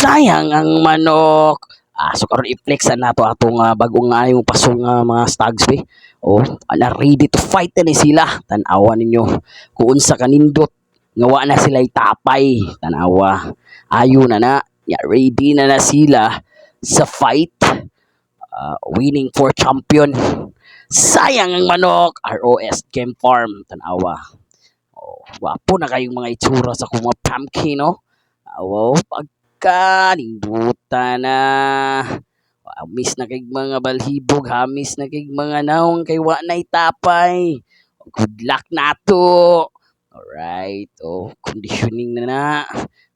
Sayang ang manok. So karon i-flex na nato atong bagong yung pasong mga stags be. Ready to fight na ni sila. Tan-awa ninyo kung unsa kanindot nga wa na sila itapay. Tan-awa. Ayo na na. Ready na sila sa fight. Winning for champion. Sayang ang manok. ROS Game Farm. Tan-awa. Wapo na kayong mga itsura sa kuma pumpkin, no? Pagkaninduta na. Hamis na kay mga balhibog, hamis na kay mga naong kay wa na itapay. Good luck nato. Alright, conditioning na.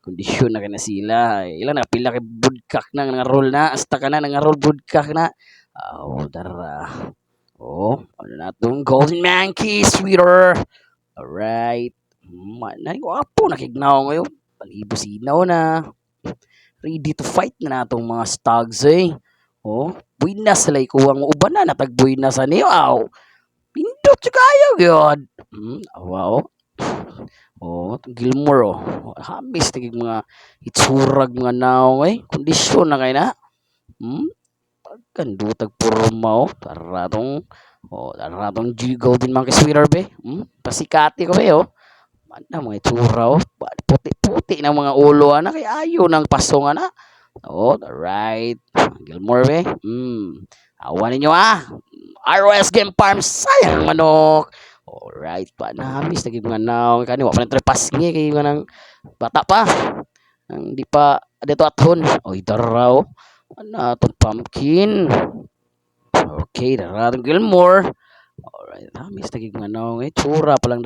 Kondisyon na kana sila. Ilan na pila kay budkak na nga roll na. Hasta ka na nga roll budkak na. Dara. Ano na itong Golden Monkey, sweeter. Alright. Wapo nakignaw ngayon. Palibo sinaw na. Ready to fight na natong mga stags eh. Buinas sila ikuwang uban na natagbuinas sa niyo. Pindot siya kayo yun. Gilmore hamis naging mga itsurag mga naong eh. Kondisyon na kayo na. Pagkandutag purma taratong Golden Monkey Sweeter be. Pasikati ko be Mana mga itsura puti-puti ng mga ulo kay ayo ng pasong alright. Gilmore be. Awan ninyo ROS Game Farm, sayang manok. Alright pa namis naging mga naong kani wa pa trepas ngi kay nang bata pa. Ang di pa dito athon. Daraw. Itong pumpkin. Okay, daratong Gilmore. Alright, namis naging mga naong tsura pa lang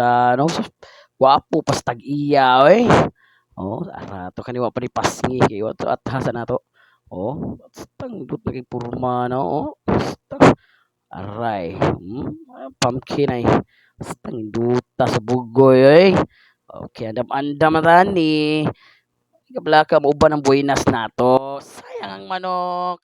Wapo pas tag-iya arato kaniwa pa ni pasngi kay wato athasan nato. Bastang dut naging purma na bastang aray. Pumpkin ay bastang duta sa bugoy Okay, andam na tani. Kablaka mo uban ang buinas nato. Sayang ang manok.